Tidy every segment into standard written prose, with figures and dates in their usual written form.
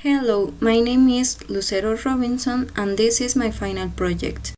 Hello, my name is Lucero Robinson and this is my final project.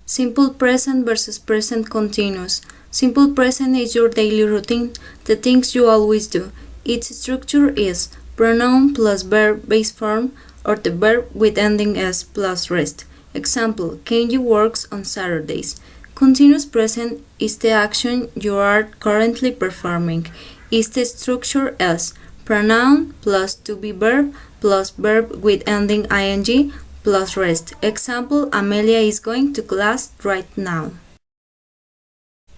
Simple present versus present continuous. Simple present is your daily routine, the things you always do. Its structure is pronoun plus verb base form or the verb with ending s plus rest. Example, Kenji works on Saturdays. Continuous present is the action you are currently performing. Is the structure as pronoun plus to be verb plus verb with ending ing plus rest. Example, Amelia is going to class right now.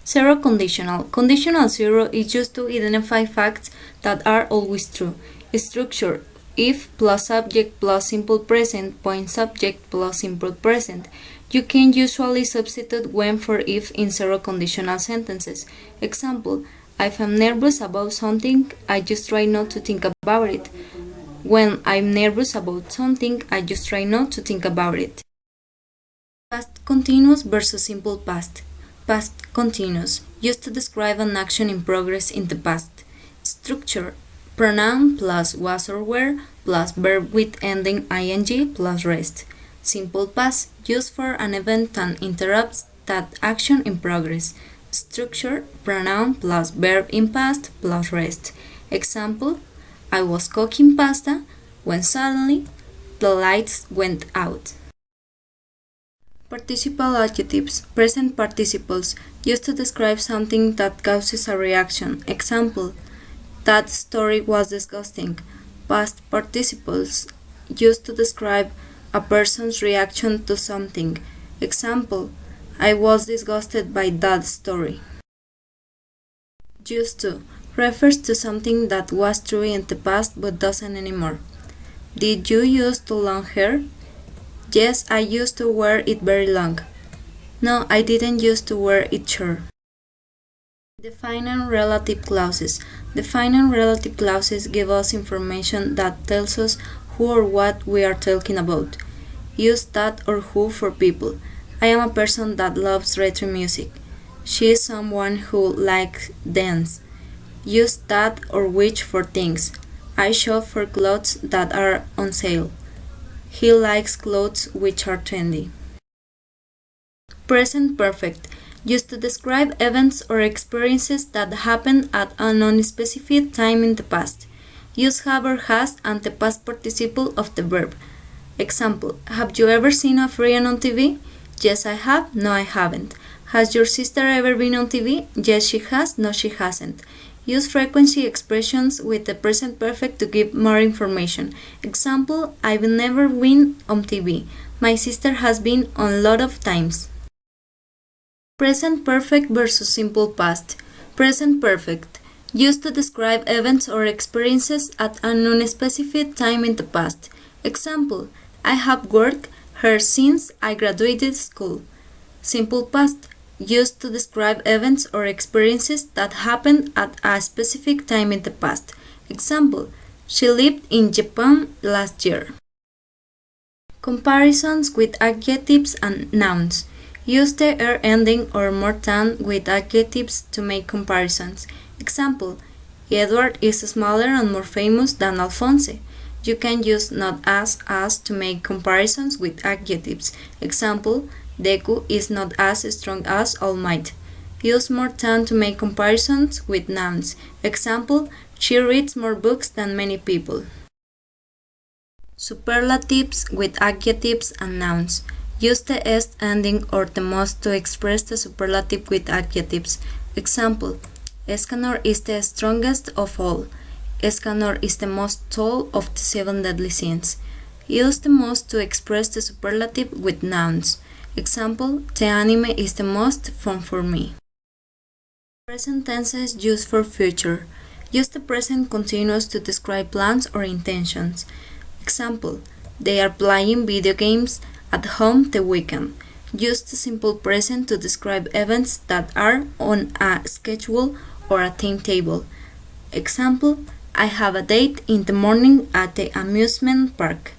Zero conditional. Conditional zero is used to identify facts that are always true. Structure: if plus subject plus simple present point subject plus simple present. You can usually substitute when for if in zero conditional sentences. Example, if I'm nervous about something, I just try not to think about it. When I'm nervous about something, I just try not to think about it. Past continuous versus simple past. Past continuous, used to describe an action in progress in the past. Structure: pronoun plus was or were plus verb with ending ing plus rest. Simple past, used for an event that interrupts that action in progress. Structure: pronoun plus verb in past plus rest. Example, I was cooking pasta when suddenly the lights went out. Participial adjectives, present participles, used to describe something that causes a reaction. Example, that story was disgusting. Past participles, used to describe a person's reaction to something. Example, I was disgusted by that story. Used to refers to something that was true in the past but doesn't anymore. Did you used to long hair? Yes, I used to wear it very long. No, I didn't used to wear it short. Defining relative clauses. Defining relative clauses give us information that tells us who or what we are talking about. Use that or who for people. I am a person that loves retro music. She is someone who likes dance. Use that or which for things. I shop for clothes that are on sale. He likes clothes which are trendy. Present perfect, used to describe events or experiences that happened at an unspecified time in the past. Use have or has and the past participle of the verb. Example, have you ever seen a friend on TV? Yes, I have. No, I haven't. Has your sister ever been on TV? Yes, she has. No, she hasn't. Use frequency expressions with the present perfect to give more information. Example, I've never been on TV. My sister has been on a lot of times. Present perfect versus simple past. Present perfect, used to describe events or experiences at an unspecified time in the past. Example, I have worked here since I graduated school. Simple past, used to describe events or experiences that happened at a specific time in the past. Example, she lived in Japan last year. Comparisons with adjectives and nouns. Use the er ending or more than with adjectives to make comparisons. Example, Edward is smaller and more famous than Alphonse. You can use not as to make comparisons with adjectives. Example, Deku is not as strong as All Might. Use more than to make comparisons with nouns. Example, she reads more books than many people. Superlatives with adjectives and nouns. Use the est ending or the most to express the superlative with adjectives. Example, Escanor is the strongest of all. Escanor is the most tall of the 7 deadly sins. Use the most to express the superlative with nouns. Example, the anime is the most fun for me. Present tenses used for future. Use the present continuous to describe plans or intentions. Example, they are playing video games at home the weekend. Use the simple present to describe events that are on a schedule or a timetable. Example, I have a date in the morning at the amusement park.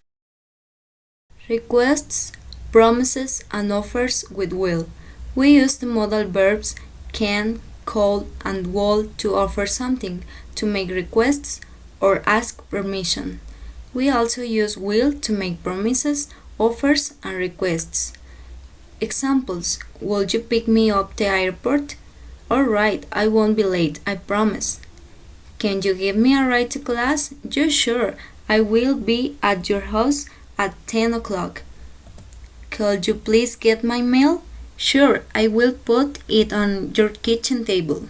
Requests, promises, and offers with will. We use the modal verbs can, call, and will to offer something, to make requests or ask permission. We also use will to make promises, offers, and requests. Examples: will you pick me up at the airport? Alright, I won't be late, I promise. Can you give me a ride to class? Yeah, sure, I will be at your house at 10 o'clock. Could you please get my mail? Sure, I will put it on your kitchen table.